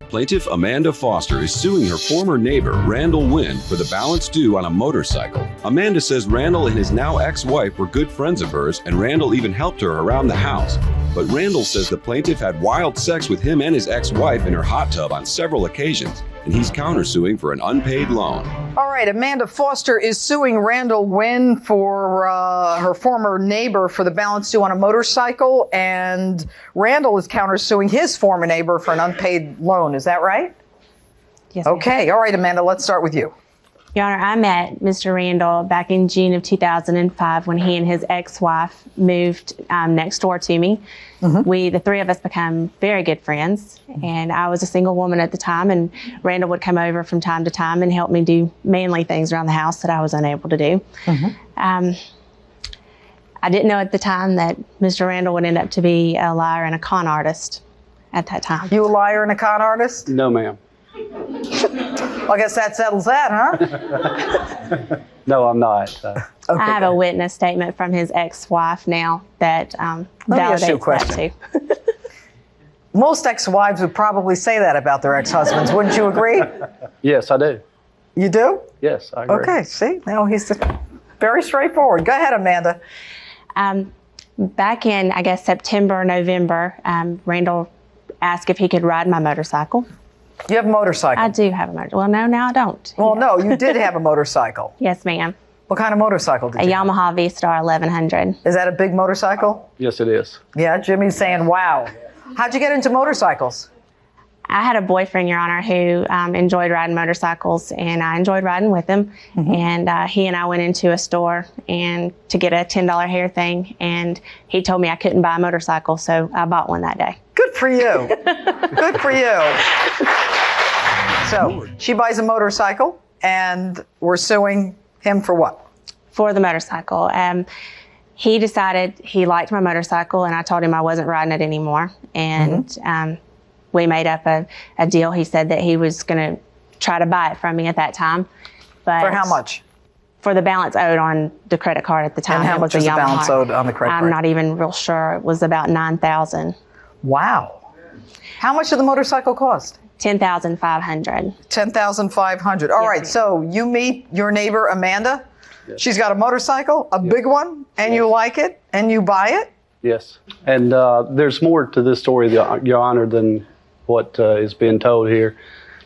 Plaintiff Amanda Foster is suing her former neighbor, Randall Wynn, for the balance due on a motorcycle. Amanda says Randall and his now ex-wife were good friends of hers, and Randall even helped her around the house. But Randall says the plaintiff had wild sex with him and his ex-wife in her hot tub on several occasions, and he's countersuing for an unpaid loan. All right, Amanda Foster is suing Randall Wynn for her former neighbor for the balance due on a motorcycle, and Randall is countersuing his former neighbor for an unpaid loan. Is that right? Yes. Okay. All right, Amanda, let's start with you. Your Honor, I met Mr. Randall back in June of 2005 when he and his ex-wife moved next door to me. Mm-hmm. The three of us became very good friends, and I was a single woman at the time, and Randall would come over from time to time and help me do manly things around the house that I was unable to do. Mm-hmm. I didn't know at the time that Mr. Randall would end up to be a liar and a con artist at that time. You a liar and a con artist? No, ma'am. Well, I guess that settles that, huh? No, I'm not. Okay, I have a witness statement from his ex-wife now that validates that too. Most ex-wives would probably say that about their ex-husbands. Wouldn't you agree? Yes, I do. You do? Yes, I agree. Okay, see? Now he's very straightforward. Go ahead, Amanda. Back in, I guess, September, November, Randall asked if he could ride my motorcycle. You have a motorcycle? I do have a motorcycle. Well, no, now I don't. Well, no, you did have a motorcycle. Yes, ma'am. What kind of motorcycle did you have? A Yamaha V-Star 1100. Is that a big motorcycle? Yes, it is. Yeah, Jimmy's saying, wow. How'd you get into motorcycles? I had a boyfriend, Your Honor, who enjoyed riding motorcycles, and I enjoyed riding with him. Mm-hmm. And he and I went into a store and to get a $10 hair thing, and he told me I couldn't buy a motorcycle, so I bought one that day. Good for you. Good for you. So she buys a motorcycle, and we're suing him for what? For the motorcycle. He decided he liked my motorcycle, and I told him I wasn't riding it anymore. And we made up a deal. He said that he was going to try to buy it from me at that time. But for how much? For the balance owed on the credit card at the time. And how much was the balance owed on the credit card? I'm not even real sure. It was about $9,000. Wow. How much did the motorcycle cost? $10,500. $10,500. All right. So you meet your neighbor, Amanda. Yes. She's got a motorcycle, a big one, and you like it, and you buy it? Yes. And there's more to this story, Your Honor, than what is being told here.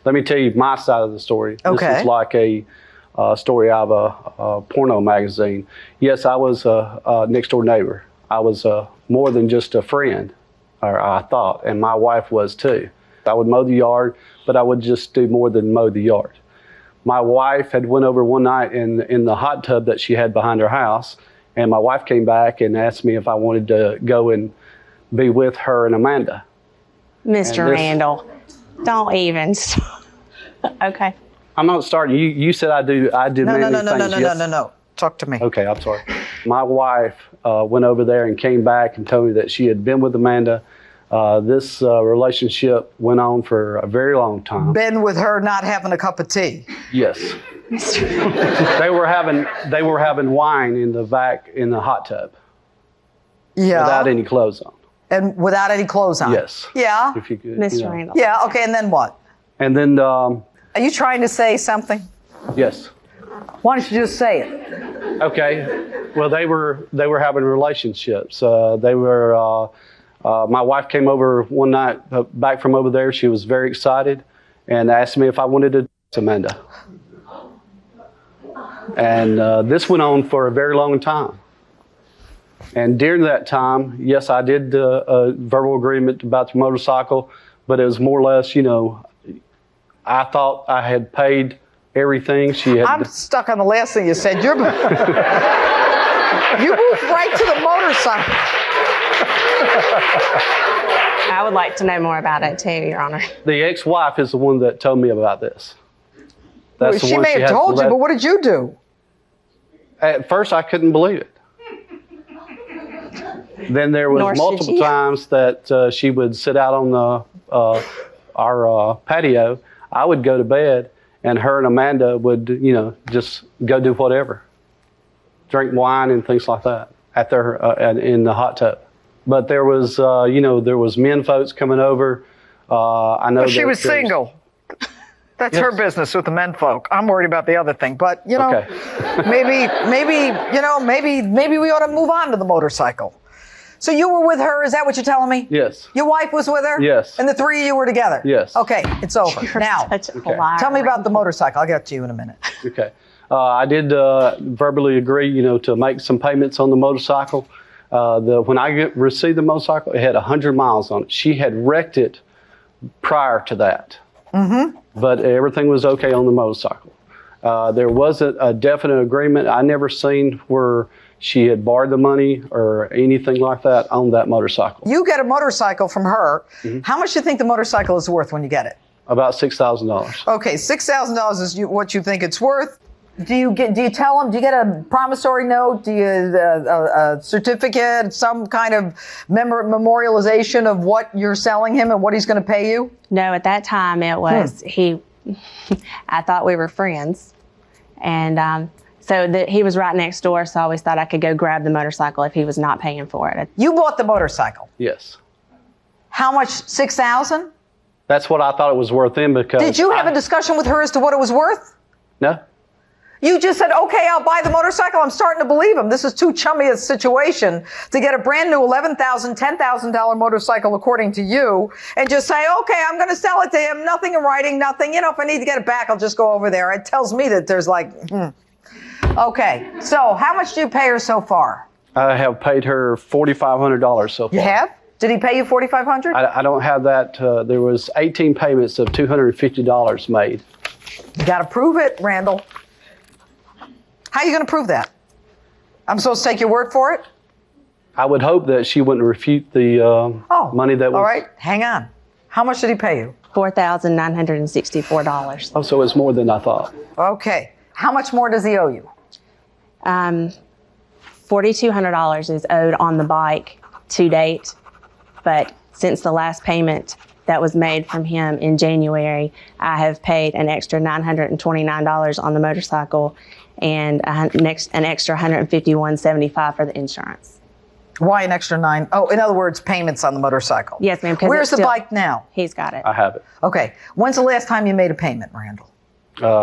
Let me tell you my side of the story. Okay. This is like a story out of a porno magazine. Yes, I was a next door neighbor. I was more than just a friend, or I thought, and my wife was too. I would mow the yard, but I would just do more than mow the yard. My wife had went over one night in the hot tub that she had behind her house, and my wife came back and asked me if I wanted to go and be with her and Amanda. Mr. Randall, don't even. Okay. I'm not starting. You said I did many things. No. Talk to me. Okay, I'm sorry. My wife went over there and came back and told me that she had been with Amanda. This relationship went on for a very long time. Been with her not having a cup of tea. Yes. They were having wine in the back in the hot tub. Yeah. Without any clothes on. And without any clothes on. Yes. Yeah. If you could, Mr. Randall. Yeah. Okay. And then what? And then. Are you trying to say something? Yes. Why don't you just say it? Okay. Well, they were having relationships. They were. My wife came over one night back from over there. She was very excited and asked me if I wanted to date Amanda. And this went on for a very long time. And during that time, yes, I did a verbal agreement about the motorcycle, but it was more or less, I thought I had paid everything. I'm stuck on the last thing you said. You moved right to the motorcycle. I would like to know more about it too, Your Honor. The ex-wife is the one that told me about this. Well, she may have told you, but what did you do? At first, I couldn't believe it. Then there was multiple times that she would sit out on our patio. I would go to bed, and her and Amanda would, just go do whatever, drink wine and things like that in the hot tub. But there was, there was men folks coming over I know She was single. That's her business with the men folk. I'm worried about the other thing, but you know, maybe we ought to move on to the motorcycle. So you were with her, is that what you're telling me? Yes. Your wife was with her? Yes. And the three of you were together? Yes. Okay, it's over. Now, tell me about the motorcycle. I'll get to you in a minute. Okay. I did verbally agree, to make some payments on the motorcycle. When I received the motorcycle, it had 100 miles on it. She had wrecked it prior to that. Mm-hmm. But everything was okay on the motorcycle. There wasn't a definite agreement. I never seen where she had borrowed the money or anything like that on that motorcycle. You get a motorcycle from her. Mm-hmm. How much do you think the motorcycle is worth when you get it? About $6,000. Okay, $6,000 is what you think it's worth. Do you tell them? Do you get a promissory note? Do you a certificate? Some kind of memorialization of what you're selling him and what he's going to pay you? No, at that time it was I thought we were friends, and he was right next door. So I always thought I could go grab the motorcycle if he was not paying for it. You bought the motorcycle. Yes. How much? $6,000? That's what I thought it was worth then because. Did you have a discussion with her as to what it was worth? No. You just said, okay, I'll buy the motorcycle. I'm starting to believe him. This is too chummy a situation to get a brand new $11,000, $10,000 motorcycle, according to you, and just say, okay, I'm going to sell it to him. Nothing in writing, nothing. If I need to get it back, I'll just go over there. It tells me that there's Okay, so how much do you pay her so far? I have paid her $4,500 so far. You have? Did he pay you $4,500? I don't have that. There was 18 payments of $250 made. You got to prove it, Randall. How are you going to prove that? I'm supposed to take your word for it? I would hope that she wouldn't refute the money that was... All right, hang on. How much did he pay you? $4,964. Oh, so it's more than I thought. Okay. How much more does he owe you? $4,200 is owed on the bike to date, but since the last payment that was made from him in January, I have paid an extra $929 on the motorcycle and an extra $151.75 for the insurance. Why an extra $9? Oh, in other words, payments on the motorcycle. Yes, ma'am. Where's the bike now? He's got it. I have it. Okay. When's the last time you made a payment, Randall?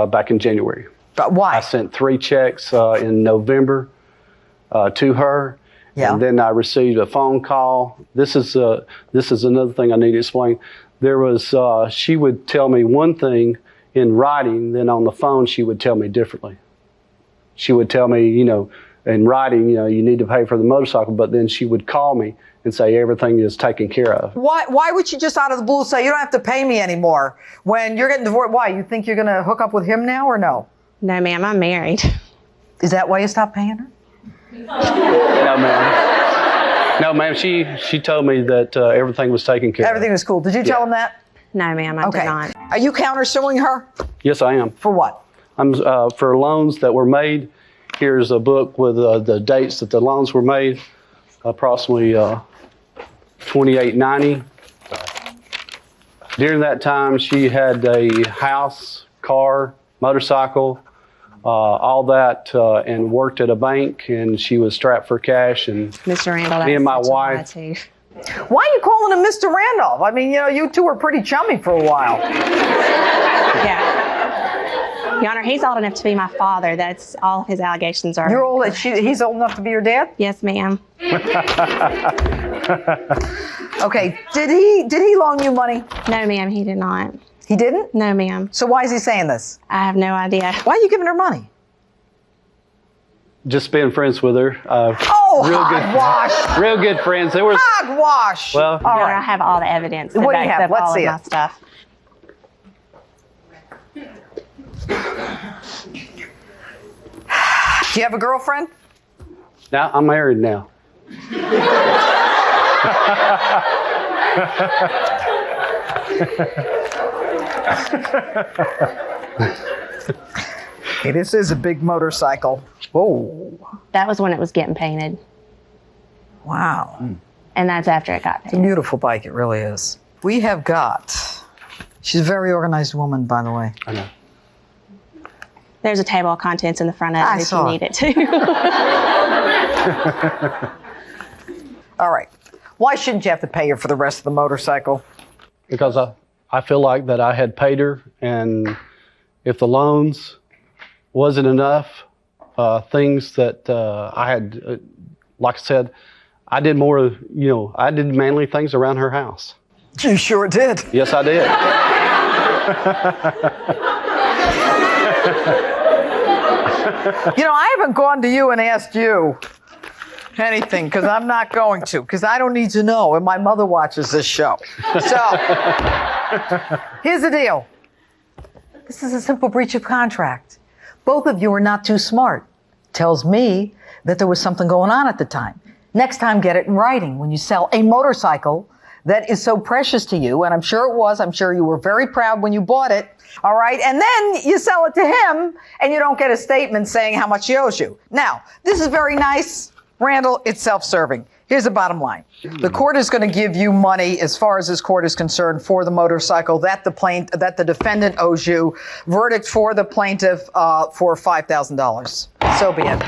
Back in January. But why? I sent 3 checks in November to her. Yeah. And then I received a phone call. This is another thing I need to explain. There was she would tell me one thing in writing, then on the phone she would tell me differently. She would tell me, in writing, you need to pay for the motorcycle, but then she would call me and say everything is taken care of. Why would you just out of the blue say you don't have to pay me anymore when you're getting divorced? Why? You think you're going to hook up with him now or no? No, ma'am, I'm married. Is that why you stopped paying her? No, ma'am. No, ma'am. She told me that everything was taken care of. Everything was cool. Did you tell him that? No, ma'am, I did not. Are you countersuing her? Yes, I am. For what? I'm for loans that were made. Here's a book with the dates that the loans were made. Approximately 2890. During that time, she had a house, car, motorcycle, all that, and worked at a bank. And she was strapped for cash. And Mr. Randall, me and my wife. Why are you calling him Mr. Randolph? I mean, you two were pretty chummy for a while. Yeah. Your Honor, he's old enough to be my father. That's all his allegations are. You're old. He's old enough to be your dad? Yes, ma'am. Okay. Did he loan you money? No, ma'am, he did not. He didn't? No, ma'am. So why is he saying this? I have no idea. Why are you giving her money? Just being friends with her. Hogwash. Real good friends. There was hogwash. Well, Your Honor, I have all the evidence that What do you backs have? up Let's all see of my it. stuff. Do you have a girlfriend? now I'm married now. Hey, this is a big motorcycle. Whoa. That was when it was getting painted, Wow. and that's after it got It's a painted. beautiful bike. It really is. We have got. She's a very organized woman, by the way. I know. There's a table of contents in the front of I it if saw you it. need it too. All right. Why shouldn't you have to pay her for the rest of the motorcycle? because I feel like that I had paid her, and if the loans wasn't enough, things that I had, like I said, I did more, I did manly things around her house. You sure did. Yes, I did. I haven't gone to you and asked you anything, because I'm not going to, because I don't need to know, and my mother watches this show. So, here's the deal. This is a simple breach of contract. Both of you are not too smart. Tells me that there was something going on at the time. Next time, get it in writing. When you sell a motorcycle that is so precious to you, and I'm sure it was, I'm sure you were very proud when you bought it, all right? And then you sell it to him, and you don't get a statement saying how much he owes you. Now, this is very nice. Randall, it's self-serving. Here's the bottom line. The court is going to give you money, as far as this court is concerned, for the motorcycle that the defendant owes you. Verdict for the plaintiff for $5,000. So be it.